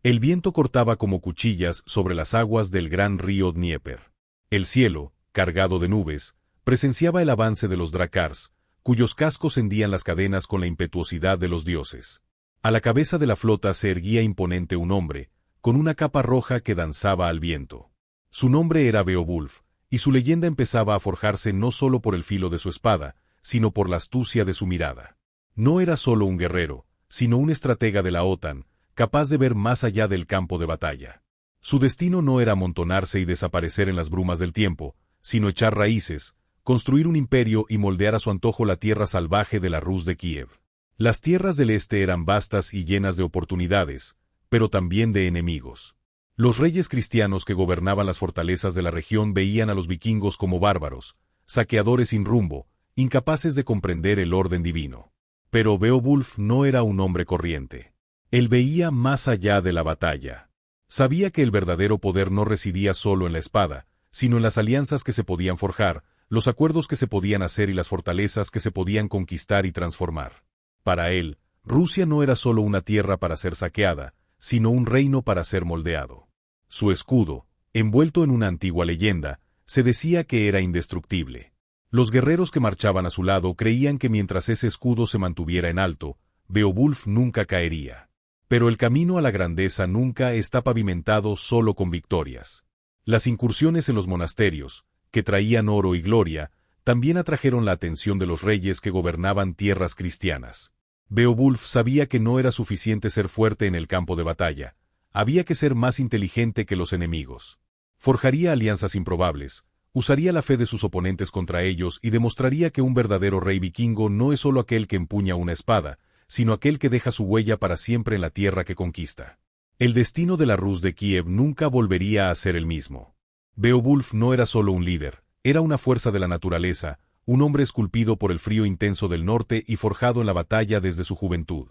El viento cortaba como cuchillas sobre las aguas del gran río Dnieper. El cielo, cargado de nubes, presenciaba el avance de los Drácars, cuyos cascos hendían las cadenas con la impetuosidad de los dioses. A la cabeza de la flota se erguía imponente un hombre, con una capa roja que danzaba al viento. Su nombre era Beowulf, y su leyenda empezaba a forjarse no solo por el filo de su espada, sino por la astucia de su mirada. No era solo un guerrero, sino un estratega de la OTAN, capaz de ver más allá del campo de batalla. Su destino no era amontonarse y desaparecer en las brumas del tiempo, sino echar raíces, construir un imperio y moldear a su antojo la tierra salvaje de la Rus de Kiev. Las tierras del este eran vastas y llenas de oportunidades, pero también de enemigos. Los reyes cristianos que gobernaban las fortalezas de la región veían a los vikingos como bárbaros, saqueadores sin rumbo, incapaces de comprender el orden divino. Pero Beowulf no era un hombre corriente. Él veía más allá de la batalla. Sabía que el verdadero poder no residía solo en la espada, sino en las alianzas que se podían forjar, los acuerdos que se podían hacer y las fortalezas que se podían conquistar y transformar. Para él, Rusia no era solo una tierra para ser saqueada, sino un reino para ser moldeado. Su escudo, envuelto en una antigua leyenda, se decía que era indestructible. Los guerreros que marchaban a su lado creían que mientras ese escudo se mantuviera en alto, Beowulf nunca caería. Pero el camino a la grandeza nunca está pavimentado solo con victorias. Las incursiones en los monasterios, que traían oro y gloria, también atrajeron la atención de los reyes que gobernaban tierras cristianas. Beowulf sabía que no era suficiente ser fuerte en el campo de batalla, había que ser más inteligente que los enemigos. Forjaría alianzas improbables, usaría la fe de sus oponentes contra ellos y demostraría que un verdadero rey vikingo no es solo aquel que empuña una espada, sino aquel que deja su huella para siempre en la tierra que conquista. El destino de la Rus de Kiev nunca volvería a ser el mismo. Beowulf no era solo un líder, era una fuerza de la naturaleza, un hombre esculpido por el frío intenso del norte y forjado en la batalla desde su juventud.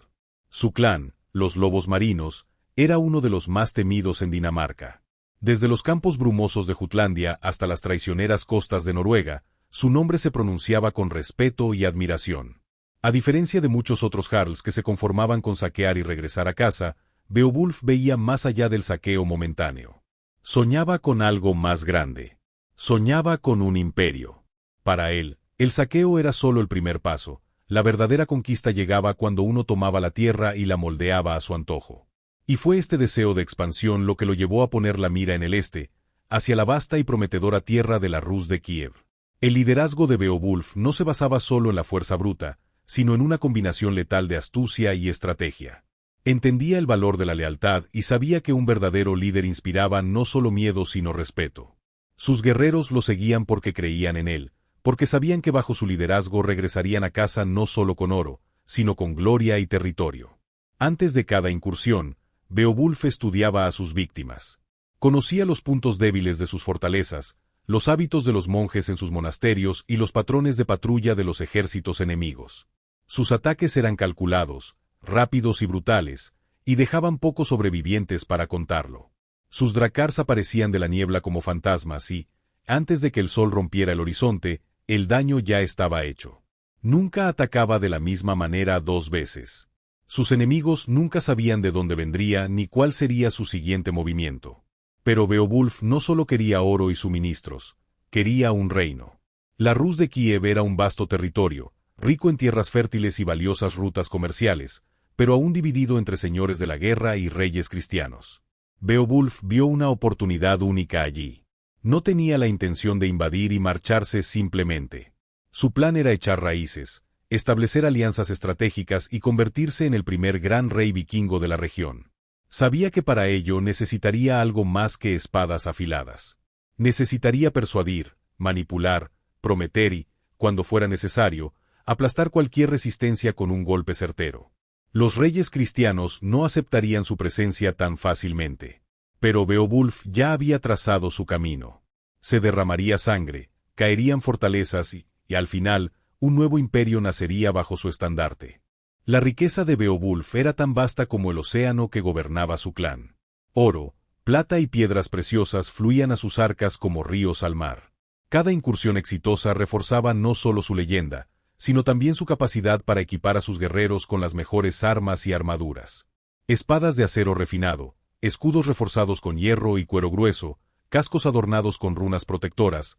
Su clan, los Lobos Marinos, era uno de los más temidos en Dinamarca. Desde los campos brumosos de Jutlandia hasta las traicioneras costas de Noruega, su nombre se pronunciaba con respeto y admiración. A diferencia de muchos otros jarls que se conformaban con saquear y regresar a casa, Beowulf veía más allá del saqueo momentáneo. Soñaba con algo más grande. Soñaba con un imperio. Para él, el saqueo era solo el primer paso. La verdadera conquista llegaba cuando uno tomaba la tierra y la moldeaba a su antojo. Y fue este deseo de expansión lo que lo llevó a poner la mira en el este, hacia la vasta y prometedora tierra de la Rus de Kiev. El liderazgo de Beowulf no se basaba solo en la fuerza bruta, sino en una combinación letal de astucia y estrategia. Entendía el valor de la lealtad y sabía que un verdadero líder inspiraba no solo miedo sino respeto. Sus guerreros lo seguían porque creían en él, porque sabían que bajo su liderazgo regresarían a casa no solo con oro, sino con gloria y territorio. Antes de cada incursión, Beowulf estudiaba a sus víctimas. Conocía los puntos débiles de sus fortalezas, los hábitos de los monjes en sus monasterios y los patrones de patrulla de los ejércitos enemigos. Sus ataques eran calculados, rápidos y brutales, y dejaban pocos sobrevivientes para contarlo. Sus Drácars aparecían de la niebla como fantasmas y, antes de que el sol rompiera el horizonte, el daño ya estaba hecho. Nunca atacaba de la misma manera dos veces. Sus enemigos nunca sabían de dónde vendría ni cuál sería su siguiente movimiento. Pero Beowulf no solo quería oro y suministros, quería un reino. La Rus de Kiev era un vasto territorio, rico en tierras fértiles y valiosas rutas comerciales, pero aún dividido entre señores de la guerra y reyes cristianos. Beowulf vio una oportunidad única allí. No tenía la intención de invadir y marcharse simplemente. Su plan era echar raíces, establecer alianzas estratégicas y convertirse en el primer gran rey vikingo de la región. Sabía que para ello necesitaría algo más que espadas afiladas. Necesitaría persuadir, manipular, prometer y, cuando fuera necesario, aplastar cualquier resistencia con un golpe certero. Los reyes cristianos no aceptarían su presencia tan fácilmente. Pero Beowulf ya había trazado su camino. Se derramaría sangre, caerían fortalezas y, al final, un nuevo imperio nacería bajo su estandarte. La riqueza de Beowulf era tan vasta como el océano que gobernaba su clan. Oro, plata y piedras preciosas fluían a sus arcas como ríos al mar. Cada incursión exitosa reforzaba no solo su leyenda, sino también su capacidad para equipar a sus guerreros con las mejores armas y armaduras. Espadas de acero refinado, escudos reforzados con hierro y cuero grueso, cascos adornados con runas protectoras.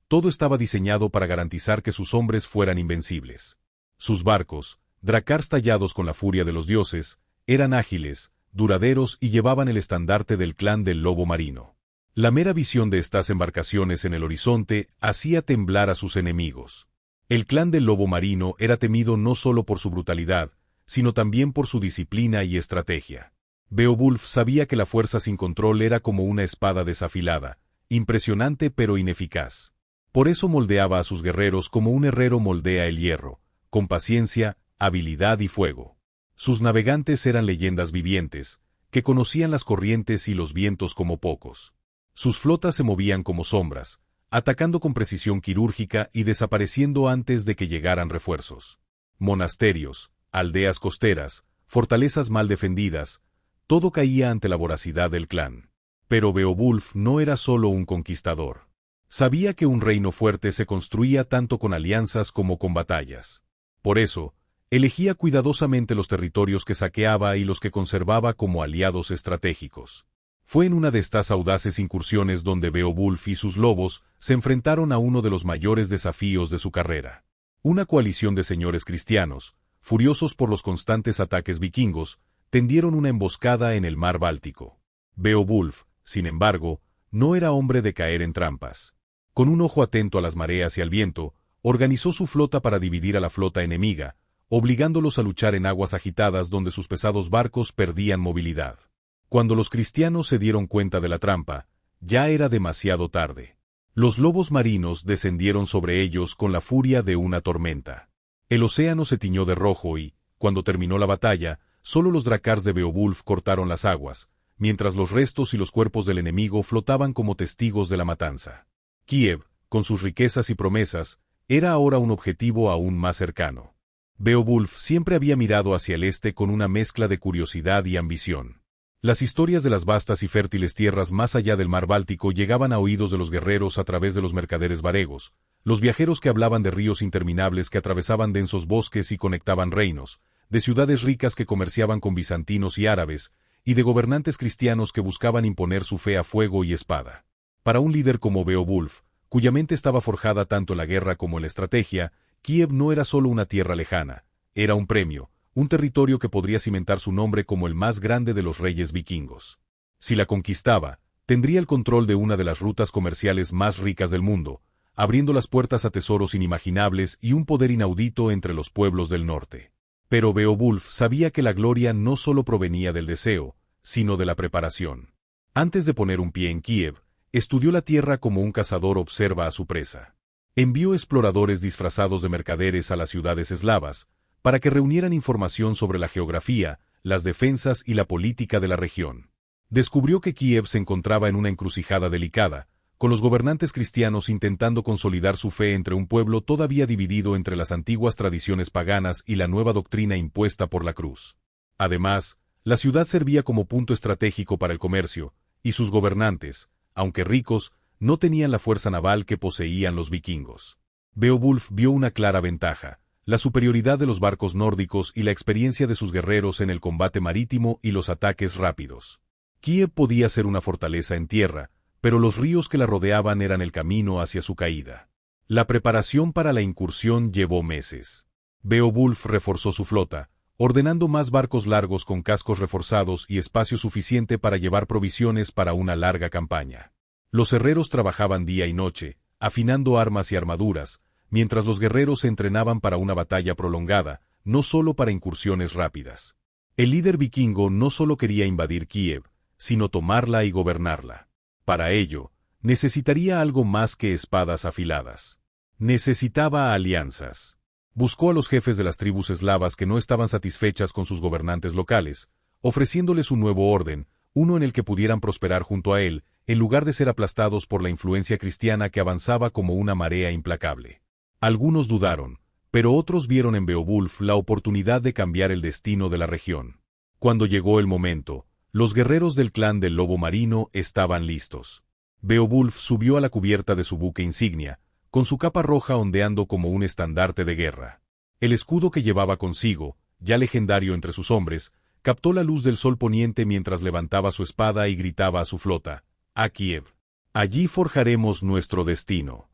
Todo estaba diseñado para garantizar que sus hombres fueran invencibles. Sus barcos, dracars tallados con la furia de los dioses, eran ágiles, duraderos y llevaban el estandarte del clan del lobo marino. La mera visión de estas embarcaciones en el horizonte hacía temblar a sus enemigos. El clan del lobo marino era temido no solo por su brutalidad, sino también por su disciplina y estrategia. Beowulf sabía que la fuerza sin control era como una espada desafilada, impresionante pero ineficaz. Por eso moldeaba a sus guerreros como un herrero moldea el hierro, con paciencia, habilidad y fuego. Sus navegantes eran leyendas vivientes, que conocían las corrientes y los vientos como pocos. Sus flotas se movían como sombras, atacando con precisión quirúrgica y desapareciendo antes de que llegaran refuerzos. Monasterios, aldeas costeras, fortalezas mal defendidas, todo caía ante la voracidad del clan. Pero Beowulf no era solo un conquistador. Sabía que un reino fuerte se construía tanto con alianzas como con batallas. Por eso, elegía cuidadosamente los territorios que saqueaba y los que conservaba como aliados estratégicos. Fue en una de estas audaces incursiones donde Beowulf y sus lobos se enfrentaron a uno de los mayores desafíos de su carrera. Una coalición de señores cristianos, furiosos por los constantes ataques vikingos, tendieron una emboscada en el mar Báltico. Beowulf, sin embargo, no era hombre de caer en trampas. Con un ojo atento a las mareas y al viento, organizó su flota para dividir a la flota enemiga, obligándolos a luchar en aguas agitadas donde sus pesados barcos perdían movilidad. Cuando los cristianos se dieron cuenta de la trampa, ya era demasiado tarde. Los lobos marinos descendieron sobre ellos con la furia de una tormenta. El océano se tiñó de rojo y, cuando terminó la batalla, solo los dracars de Beowulf cortaron las aguas, mientras los restos y los cuerpos del enemigo flotaban como testigos de la matanza. Kiev, con sus riquezas y promesas, era ahora un objetivo aún más cercano. Beowulf siempre había mirado hacia el este con una mezcla de curiosidad y ambición. Las historias de las vastas y fértiles tierras más allá del mar Báltico llegaban a oídos de los guerreros a través de los mercaderes varegos, los viajeros que hablaban de ríos interminables que atravesaban densos bosques y conectaban reinos, de ciudades ricas que comerciaban con bizantinos y árabes, y de gobernantes cristianos que buscaban imponer su fe a fuego y espada. Para un líder como Beowulf, cuya mente estaba forjada tanto en la guerra como en la estrategia, Kiev no era solo una tierra lejana, era un premio, un territorio que podría cimentar su nombre como el más grande de los reyes vikingos. Si la conquistaba, tendría el control de una de las rutas comerciales más ricas del mundo, abriendo las puertas a tesoros inimaginables y un poder inaudito entre los pueblos del norte. Pero Beowulf sabía que la gloria no solo provenía del deseo, sino de la preparación. Antes de poner un pie en Kiev, estudió la tierra como un cazador observa a su presa. Envió exploradores disfrazados de mercaderes a las ciudades eslavas, para que reunieran información sobre la geografía, las defensas y la política de la región. Descubrió que Kiev se encontraba en una encrucijada delicada, con los gobernantes cristianos intentando consolidar su fe entre un pueblo todavía dividido entre las antiguas tradiciones paganas y la nueva doctrina impuesta por la cruz. Además, la ciudad servía como punto estratégico para el comercio, y sus gobernantes, aunque ricos, no tenían la fuerza naval que poseían los vikingos. Beowulf vio una clara ventaja: la superioridad de los barcos nórdicos y la experiencia de sus guerreros en el combate marítimo y los ataques rápidos. Kiev podía ser una fortaleza en tierra, pero los ríos que la rodeaban eran el camino hacia su caída. La preparación para la incursión llevó meses. Beowulf reforzó su flota, ordenando más barcos largos con cascos reforzados y espacio suficiente para llevar provisiones para una larga campaña. Los herreros trabajaban día y noche, afinando armas y armaduras, mientras los guerreros se entrenaban para una batalla prolongada, no solo para incursiones rápidas. El líder vikingo no solo quería invadir Kiev, sino tomarla y gobernarla. Para ello, necesitaría algo más que espadas afiladas. Necesitaba alianzas. Buscó a los jefes de las tribus eslavas que no estaban satisfechas con sus gobernantes locales, ofreciéndoles un nuevo orden, uno en el que pudieran prosperar junto a él, en lugar de ser aplastados por la influencia cristiana que avanzaba como una marea implacable. Algunos dudaron, pero otros vieron en Beowulf la oportunidad de cambiar el destino de la región. Cuando llegó el momento, los guerreros del clan del lobo marino estaban listos. Beowulf subió a la cubierta de su buque insignia, con su capa roja ondeando como un estandarte de guerra. El escudo que llevaba consigo, ya legendario entre sus hombres, captó la luz del sol poniente mientras levantaba su espada y gritaba a su flota: «A Kiev. Allí forjaremos nuestro destino».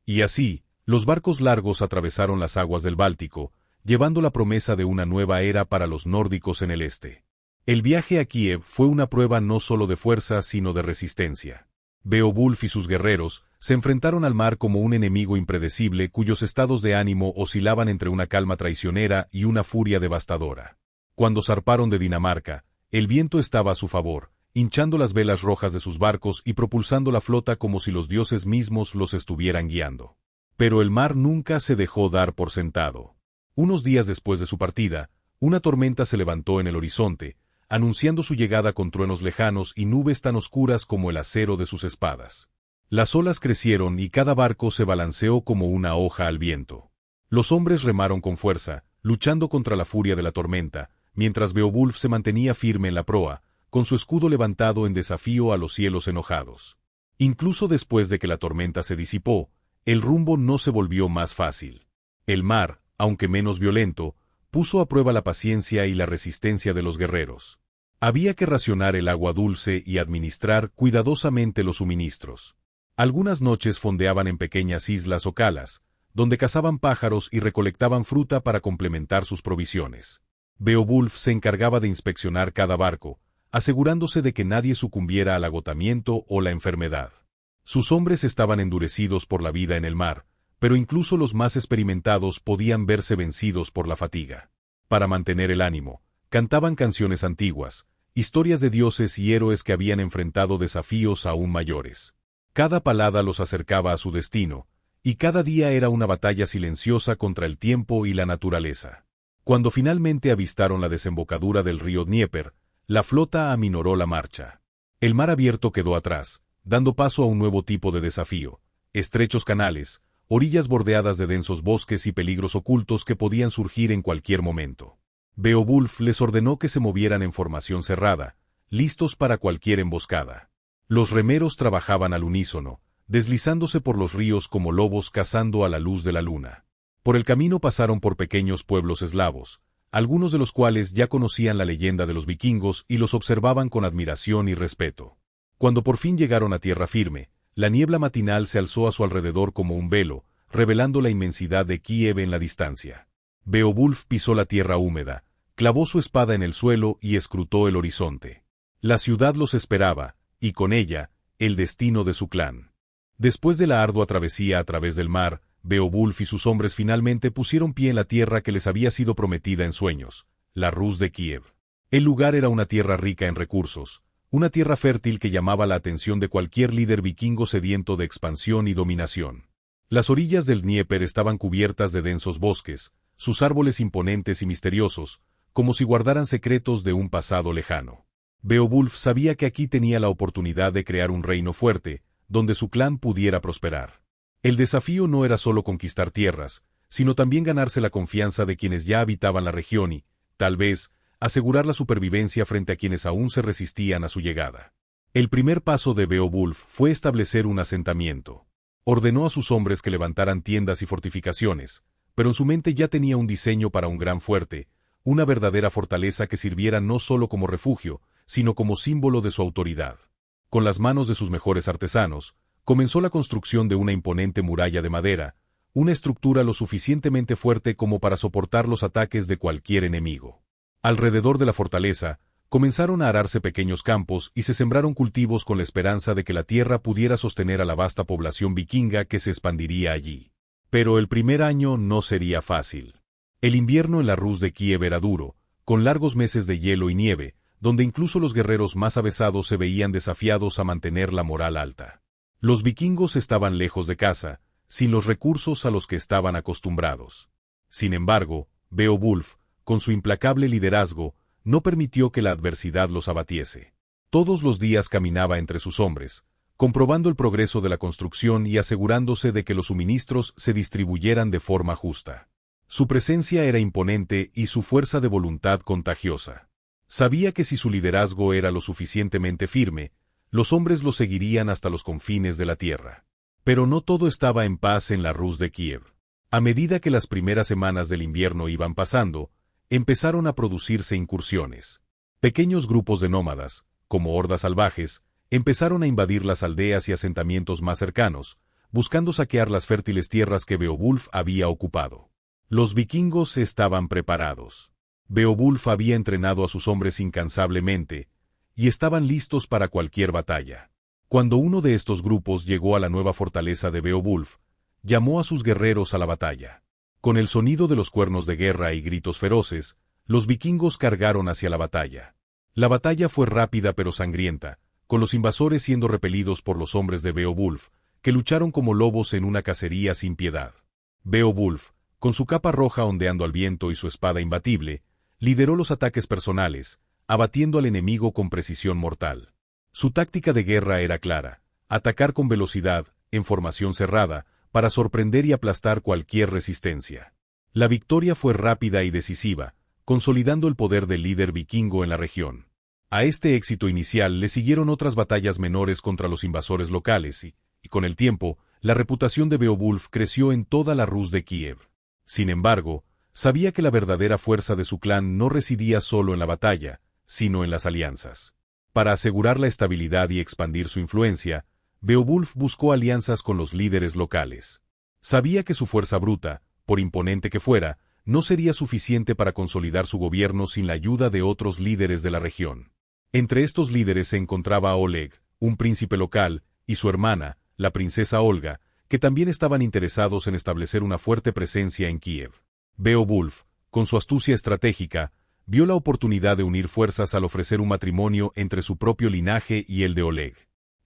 Y así, los barcos largos atravesaron las aguas del Báltico, llevando la promesa de una nueva era para los nórdicos en el este. El viaje a Kiev fue una prueba no solo de fuerza sino de resistencia. Beowulf y sus guerreros se enfrentaron al mar como un enemigo impredecible cuyos estados de ánimo oscilaban entre una calma traicionera y una furia devastadora. Cuando zarparon de Dinamarca, el viento estaba a su favor, hinchando las velas rojas de sus barcos y propulsando la flota como si los dioses mismos los estuvieran guiando. Pero el mar nunca se dejó dar por sentado. Unos días después de su partida, una tormenta se levantó en el horizonte, anunciando su llegada con truenos lejanos y nubes tan oscuras como el acero de sus espadas. Las olas crecieron y cada barco se balanceó como una hoja al viento. Los hombres remaron con fuerza, luchando contra la furia de la tormenta, mientras Beowulf se mantenía firme en la proa, con su escudo levantado en desafío a los cielos enojados. Incluso después de que la tormenta se disipó, el rumbo no se volvió más fácil. El mar, aunque menos violento, puso a prueba la paciencia y la resistencia de los guerreros. Había que racionar el agua dulce y administrar cuidadosamente los suministros. Algunas noches fondeaban en pequeñas islas o calas, donde cazaban pájaros y recolectaban fruta para complementar sus provisiones. Beowulf se encargaba de inspeccionar cada barco, asegurándose de que nadie sucumbiera al agotamiento o la enfermedad. Sus hombres estaban endurecidos por la vida en el mar, pero incluso los más experimentados podían verse vencidos por la fatiga. Para mantener el ánimo, cantaban canciones antiguas, historias de dioses y héroes que habían enfrentado desafíos aún mayores. Cada palada los acercaba a su destino, y cada día era una batalla silenciosa contra el tiempo y la naturaleza. Cuando finalmente avistaron la desembocadura del río Dnieper, la flota aminoró la marcha. El mar abierto quedó atrás, dando paso a un nuevo tipo de desafío: estrechos canales, orillas bordeadas de densos bosques y peligros ocultos que podían surgir en cualquier momento. Beowulf les ordenó que se movieran en formación cerrada, listos para cualquier emboscada. Los remeros trabajaban al unísono, deslizándose por los ríos como lobos cazando a la luz de la luna. Por el camino pasaron por pequeños pueblos eslavos, algunos de los cuales ya conocían la leyenda de los vikingos y los observaban con admiración y respeto. Cuando por fin llegaron a tierra firme, la niebla matinal se alzó a su alrededor como un velo, revelando la inmensidad de Kiev en la distancia. Beowulf pisó la tierra húmeda, clavó su espada en el suelo y escrutó el horizonte. La ciudad los esperaba, y con ella, el destino de su clan. Después de la ardua travesía a través del mar, Beowulf y sus hombres finalmente pusieron pie en la tierra que les había sido prometida en sueños, la Rus de Kiev. El lugar era una tierra rica en recursos, una tierra fértil que llamaba la atención de cualquier líder vikingo sediento de expansión y dominación. Las orillas del Dnieper estaban cubiertas de densos bosques, sus árboles imponentes y misteriosos, como si guardaran secretos de un pasado lejano. Beowulf sabía que aquí tenía la oportunidad de crear un reino fuerte, donde su clan pudiera prosperar. El desafío no era solo conquistar tierras, sino también ganarse la confianza de quienes ya habitaban la región y, tal vez, asegurar la supervivencia frente a quienes aún se resistían a su llegada. El primer paso de Beowulf fue establecer un asentamiento. Ordenó a sus hombres que levantaran tiendas y fortificaciones, pero en su mente ya tenía un diseño para un gran fuerte, una verdadera fortaleza que sirviera no solo como refugio, sino como símbolo de su autoridad. Con las manos de sus mejores artesanos, comenzó la construcción de una imponente muralla de madera, una estructura lo suficientemente fuerte como para soportar los ataques de cualquier enemigo. Alrededor de la fortaleza, comenzaron a ararse pequeños campos y se sembraron cultivos con la esperanza de que la tierra pudiera sostener a la vasta población vikinga que se expandiría allí. Pero el primer año no sería fácil. El invierno en la Rus de Kiev era duro, con largos meses de hielo y nieve, donde incluso los guerreros más avesados se veían desafiados a mantener la moral alta. Los vikingos estaban lejos de casa, sin los recursos a los que estaban acostumbrados. Sin embargo, Beowulf, con su implacable liderazgo, no permitió que la adversidad los abatiese. Todos los días caminaba entre sus hombres, comprobando el progreso de la construcción y asegurándose de que los suministros se distribuyeran de forma justa. Su presencia era imponente y su fuerza de voluntad contagiosa. Sabía que si su liderazgo era lo suficientemente firme, los hombres lo seguirían hasta los confines de la tierra. Pero no todo estaba en paz en la Rus de Kiev. A medida que las primeras semanas del invierno iban pasando, empezaron a producirse incursiones. Pequeños grupos de nómadas, como hordas salvajes, empezaron a invadir las aldeas y asentamientos más cercanos, buscando saquear las fértiles tierras que Beowulf había ocupado. Los vikingos estaban preparados. Beowulf había entrenado a sus hombres incansablemente, y estaban listos para cualquier batalla. Cuando uno de estos grupos llegó a la nueva fortaleza de Beowulf, llamó a sus guerreros a la batalla. Con el sonido de los cuernos de guerra y gritos feroces, los vikingos cargaron hacia la batalla. La batalla fue rápida pero sangrienta, con los invasores siendo repelidos por los hombres de Beowulf, que lucharon como lobos en una cacería sin piedad. Beowulf, con su capa roja ondeando al viento y su espada imbatible, lideró los ataques personales, abatiendo al enemigo con precisión mortal. Su táctica de guerra era clara: atacar con velocidad, en formación cerrada, para sorprender y aplastar cualquier resistencia. La victoria fue rápida y decisiva, consolidando el poder del líder vikingo en la región. A este éxito inicial le siguieron otras batallas menores contra los invasores locales y con el tiempo, la reputación de Beowulf creció en toda la Rus de Kiev. Sin embargo, sabía que la verdadera fuerza de su clan no residía solo en la batalla, sino en las alianzas. Para asegurar la estabilidad y expandir su influencia, Beowulf buscó alianzas con los líderes locales. Sabía que su fuerza bruta, por imponente que fuera, no sería suficiente para consolidar su gobierno sin la ayuda de otros líderes de la región. Entre estos líderes se encontraba Oleg, un príncipe local, y su hermana, la princesa Olga, que también estaban interesados en establecer una fuerte presencia en Kiev. Beowulf, con su astucia estratégica, vio la oportunidad de unir fuerzas al ofrecer un matrimonio entre su propio linaje y el de Oleg.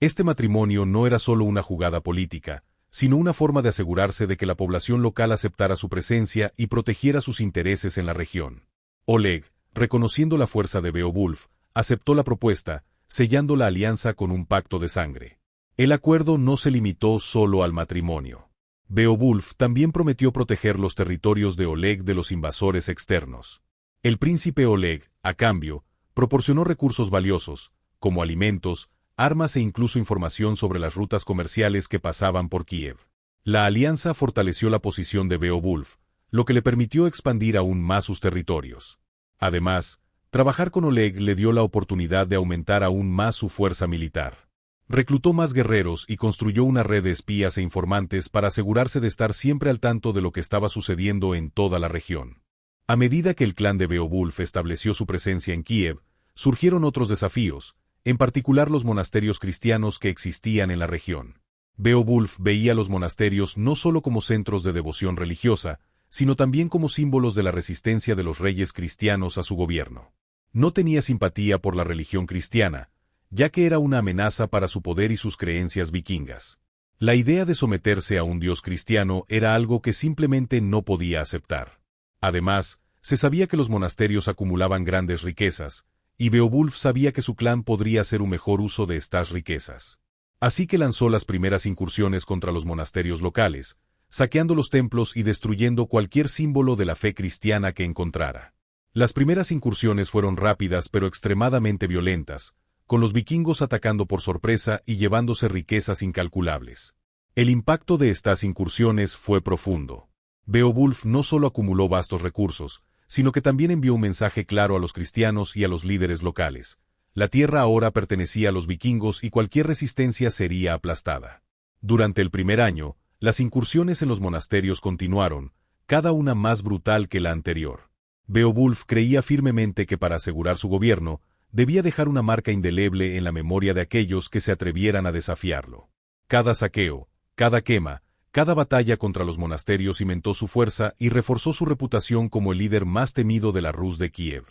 Este matrimonio no era solo una jugada política, sino una forma de asegurarse de que la población local aceptara su presencia y protegiera sus intereses en la región. Oleg, reconociendo la fuerza de Beowulf, aceptó la propuesta, sellando la alianza con un pacto de sangre. El acuerdo no se limitó solo al matrimonio. Beowulf también prometió proteger los territorios de Oleg de los invasores externos. El príncipe Oleg, a cambio, proporcionó recursos valiosos, como alimentos, armas e incluso información sobre las rutas comerciales que pasaban por Kiev. La alianza fortaleció la posición de Beowulf, lo que le permitió expandir aún más sus territorios. Además, trabajar con Oleg le dio la oportunidad de aumentar aún más su fuerza militar. Reclutó más guerreros y construyó una red de espías e informantes para asegurarse de estar siempre al tanto de lo que estaba sucediendo en toda la región. A medida que el clan de Beowulf estableció su presencia en Kiev, surgieron otros desafíos, en particular los monasterios cristianos que existían en la región. Beowulf veía los monasterios no solo como centros de devoción religiosa, sino también como símbolos de la resistencia de los reyes cristianos a su gobierno. No tenía simpatía por la religión cristiana, ya que era una amenaza para su poder y sus creencias vikingas. La idea de someterse a un dios cristiano era algo que simplemente no podía aceptar. Además, se sabía que los monasterios acumulaban grandes riquezas, y Beowulf sabía que su clan podría hacer un mejor uso de estas riquezas. Así que lanzó las primeras incursiones contra los monasterios locales, saqueando los templos y destruyendo cualquier símbolo de la fe cristiana que encontrara. Las primeras incursiones fueron rápidas pero extremadamente violentas, con los vikingos atacando por sorpresa y llevándose riquezas incalculables. El impacto de estas incursiones fue profundo. Beowulf no solo acumuló vastos recursos, sino que también envió un mensaje claro a los cristianos y a los líderes locales. La tierra ahora pertenecía a los vikingos y cualquier resistencia sería aplastada. Durante el primer año, las incursiones en los monasterios continuaron, cada una más brutal que la anterior. Beowulf creía firmemente que para asegurar su gobierno, debía dejar una marca indeleble en la memoria de aquellos que se atrevieran a desafiarlo. Cada saqueo, cada quema, cada batalla contra los monasterios cimentó su fuerza y reforzó su reputación como el líder más temido de la Rus de Kiev.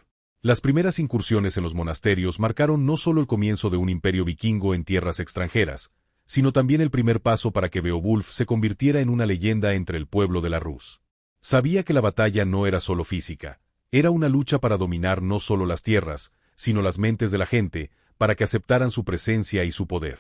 Las primeras incursiones en los monasterios marcaron no solo el comienzo de un imperio vikingo en tierras extranjeras, sino también el primer paso para que Beowulf se convirtiera en una leyenda entre el pueblo de la Rus. Sabía que la batalla no era solo física, era una lucha para dominar no solo las tierras, sino las mentes de la gente, para que aceptaran su presencia y su poder.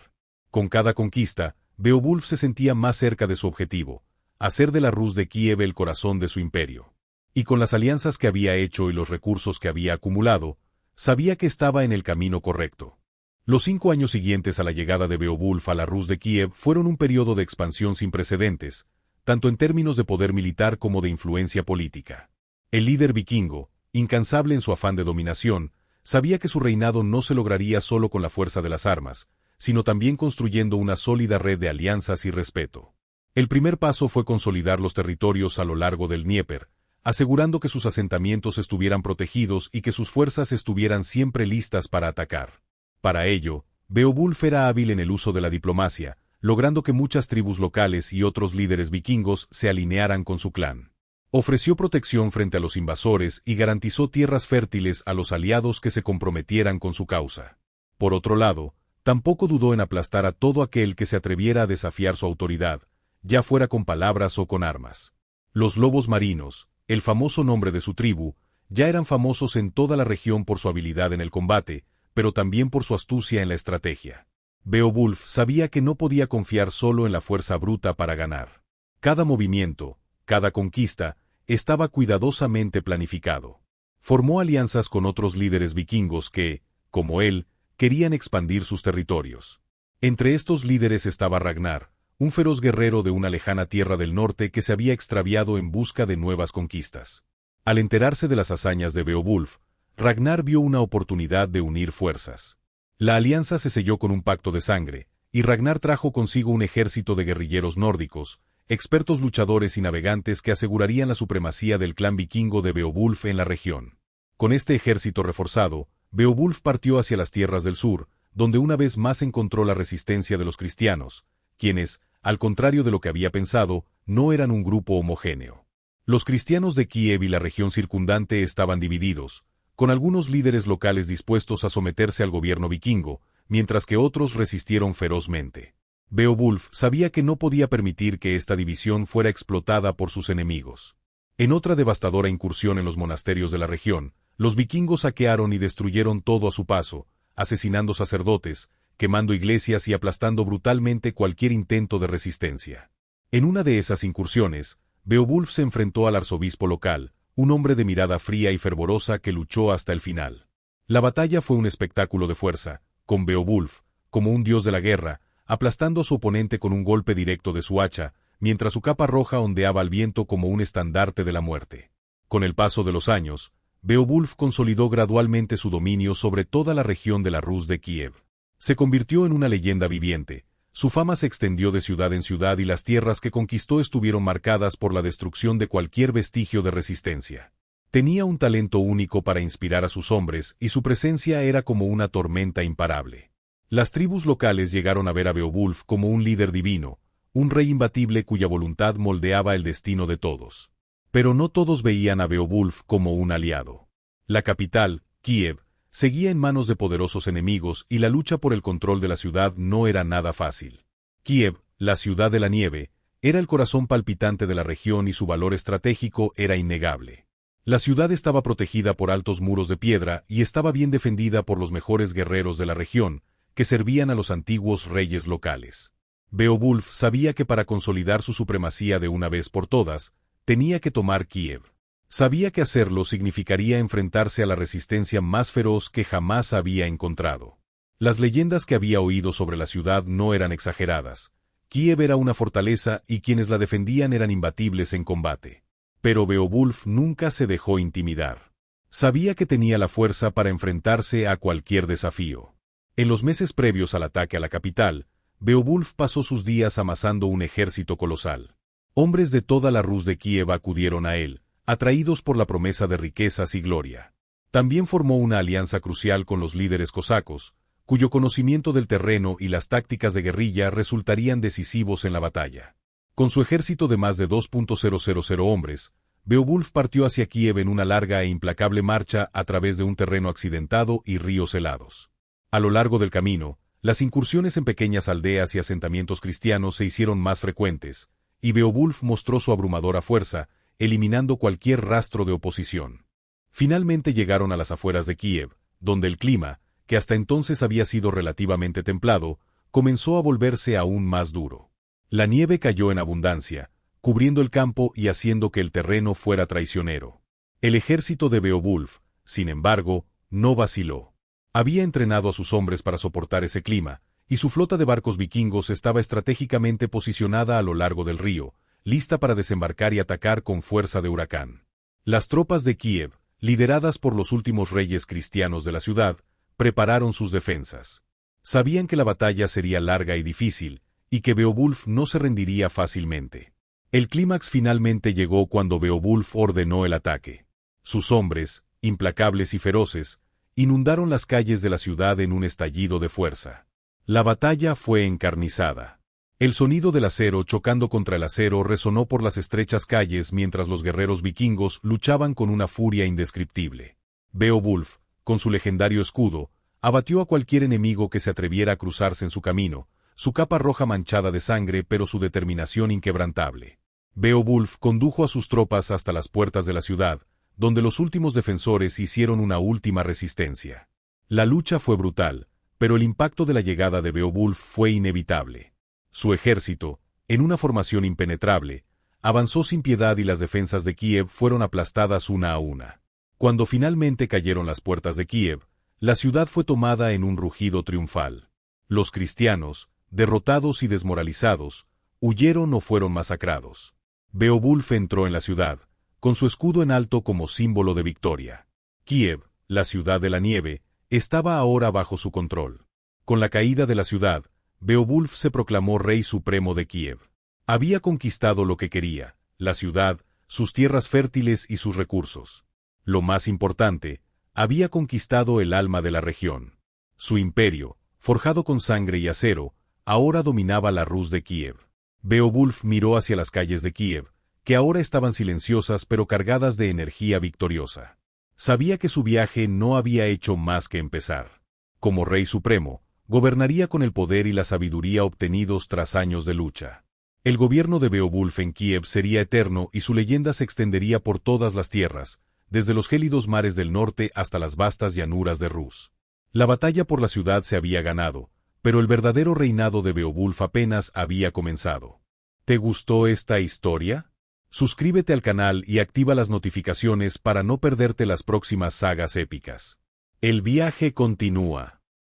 Con cada conquista, Beowulf se sentía más cerca de su objetivo, hacer de la Rus de Kiev el corazón de su imperio. Y con las alianzas que había hecho y los recursos que había acumulado, sabía que estaba en el camino correcto. Los 5 años siguientes a la llegada de Beowulf a la Rus de Kiev fueron un periodo de expansión sin precedentes, tanto en términos de poder militar como de influencia política. El líder vikingo, incansable en su afán de dominación, sabía que su reinado no se lograría solo con la fuerza de las armas, sino también construyendo una sólida red de alianzas y respeto. El primer paso fue consolidar los territorios a lo largo del Dnieper, asegurando que sus asentamientos estuvieran protegidos y que sus fuerzas estuvieran siempre listas para atacar. Para ello, Beowulf era hábil en el uso de la diplomacia, logrando que muchas tribus locales y otros líderes vikingos se alinearan con su clan. Ofreció protección frente a los invasores y garantizó tierras fértiles a los aliados que se comprometieran con su causa. Por otro lado, tampoco dudó en aplastar a todo aquel que se atreviera a desafiar su autoridad, ya fuera con palabras o con armas. Los lobos marinos, el famoso nombre de su tribu, ya eran famosos en toda la región por su habilidad en el combate, pero también por su astucia en la estrategia. Beowulf sabía que no podía confiar solo en la fuerza bruta para ganar. Cada movimiento, cada conquista, estaba cuidadosamente planificado. Formó alianzas con otros líderes vikingos que, como él, querían expandir sus territorios. Entre estos líderes estaba Ragnar, un feroz guerrero de una lejana tierra del norte que se había extraviado en busca de nuevas conquistas. Al enterarse de las hazañas de Beowulf, Ragnar vio una oportunidad de unir fuerzas. La alianza se selló con un pacto de sangre, y Ragnar trajo consigo un ejército de guerrilleros nórdicos, expertos luchadores y navegantes que asegurarían la supremacía del clan vikingo de Beowulf en la región. Con este ejército reforzado, Beowulf partió hacia las tierras del sur, donde una vez más encontró la resistencia de los cristianos, quienes, al contrario de lo que había pensado, no eran un grupo homogéneo. Los cristianos de Kiev y la región circundante estaban divididos, con algunos líderes locales dispuestos a someterse al gobierno vikingo, mientras que otros resistieron ferozmente. Beowulf sabía que no podía permitir que esta división fuera explotada por sus enemigos. En otra devastadora incursión en los monasterios de la región, los vikingos saquearon y destruyeron todo a su paso, asesinando sacerdotes, quemando iglesias y aplastando brutalmente cualquier intento de resistencia. En una de esas incursiones, Beowulf se enfrentó al arzobispo local, un hombre de mirada fría y fervorosa que luchó hasta el final. La batalla fue un espectáculo de fuerza, con Beowulf, como un dios de la guerra, aplastando a su oponente con un golpe directo de su hacha, mientras su capa roja ondeaba al viento como un estandarte de la muerte. Con el paso de los años, Beowulf consolidó gradualmente su dominio sobre toda la región de la Rus de Kiev. Se convirtió en una leyenda viviente. Su fama se extendió de ciudad en ciudad y las tierras que conquistó estuvieron marcadas por la destrucción de cualquier vestigio de resistencia. Tenía un talento único para inspirar a sus hombres y su presencia era como una tormenta imparable. Las tribus locales llegaron a ver a Beowulf como un líder divino, un rey imbatible cuya voluntad moldeaba el destino de todos. Pero no todos veían a Beowulf como un aliado. La capital, Kiev, seguía en manos de poderosos enemigos y la lucha por el control de la ciudad no era nada fácil. Kiev, la ciudad de la nieve, era el corazón palpitante de la región y su valor estratégico era innegable. La ciudad estaba protegida por altos muros de piedra y estaba bien defendida por los mejores guerreros de la región, que servían a los antiguos reyes locales. Beowulf sabía que para consolidar su supremacía de una vez por todas, tenía que tomar Kiev. Sabía que hacerlo significaría enfrentarse a la resistencia más feroz que jamás había encontrado. Las leyendas que había oído sobre la ciudad no eran exageradas. Kiev era una fortaleza y quienes la defendían eran imbatibles en combate. Pero Beowulf nunca se dejó intimidar. Sabía que tenía la fuerza para enfrentarse a cualquier desafío. En los meses previos al ataque a la capital, Beowulf pasó sus días amasando un ejército colosal. Hombres de toda la Rus de Kiev acudieron a él, atraídos por la promesa de riquezas y gloria. También formó una alianza crucial con los líderes cosacos, cuyo conocimiento del terreno y las tácticas de guerrilla resultarían decisivos en la batalla. Con su ejército de más de 2.000 hombres, Beowulf partió hacia Kiev en una larga e implacable marcha a través de un terreno accidentado y ríos helados. A lo largo del camino, las incursiones en pequeñas aldeas y asentamientos cristianos se hicieron más frecuentes, y Beowulf mostró su abrumadora fuerza, eliminando cualquier rastro de oposición. Finalmente llegaron a las afueras de Kiev, donde el clima, que hasta entonces había sido relativamente templado, comenzó a volverse aún más duro. La nieve cayó en abundancia, cubriendo el campo y haciendo que el terreno fuera traicionero. El ejército de Beowulf, sin embargo, no vaciló. Había entrenado a sus hombres para soportar ese clima, y su flota de barcos vikingos estaba estratégicamente posicionada a lo largo del río, lista para desembarcar y atacar con fuerza de huracán. Las tropas de Kiev, lideradas por los últimos reyes cristianos de la ciudad, prepararon sus defensas. Sabían que la batalla sería larga y difícil, y que Beowulf no se rendiría fácilmente. El clímax finalmente llegó cuando Beowulf ordenó el ataque. Sus hombres, implacables y feroces, inundaron las calles de la ciudad en un estallido de fuerza. La batalla fue encarnizada. El sonido del acero chocando contra el acero resonó por las estrechas calles mientras los guerreros vikingos luchaban con una furia indescriptible. Beowulf, con su legendario escudo, abatió a cualquier enemigo que se atreviera a cruzarse en su camino, su capa roja manchada de sangre pero su determinación inquebrantable. Beowulf condujo a sus tropas hasta las puertas de la ciudad, donde los últimos defensores hicieron una última resistencia. La lucha fue brutal, pero el impacto de la llegada de Beowulf fue inevitable. Su ejército, en una formación impenetrable, avanzó sin piedad y las defensas de Kiev fueron aplastadas una a una. Cuando finalmente cayeron las puertas de Kiev, la ciudad fue tomada en un rugido triunfal. Los cristianos, derrotados y desmoralizados, huyeron o fueron masacrados. Beowulf entró en la ciudad, con su escudo en alto como símbolo de victoria. Kiev, la ciudad de la nieve, estaba ahora bajo su control. Con la caída de la ciudad, Beowulf se proclamó rey supremo de Kiev. Había conquistado lo que quería, la ciudad, sus tierras fértiles y sus recursos. Lo más importante, había conquistado el alma de la región. Su imperio, forjado con sangre y acero, ahora dominaba la Rus de Kiev. Beowulf miró hacia las calles de Kiev, que ahora estaban silenciosas pero cargadas de energía victoriosa. Sabía que su viaje no había hecho más que empezar. Como rey supremo, gobernaría con el poder y la sabiduría obtenidos tras años de lucha. El gobierno de Beowulf en Kiev sería eterno y su leyenda se extendería por todas las tierras, desde los gélidos mares del norte hasta las vastas llanuras de Rus. La batalla por la ciudad se había ganado, pero el verdadero reinado de Beowulf apenas había comenzado. ¿Te gustó esta historia? Suscríbete al canal y activa las notificaciones para no perderte las próximas sagas épicas. El viaje continúa.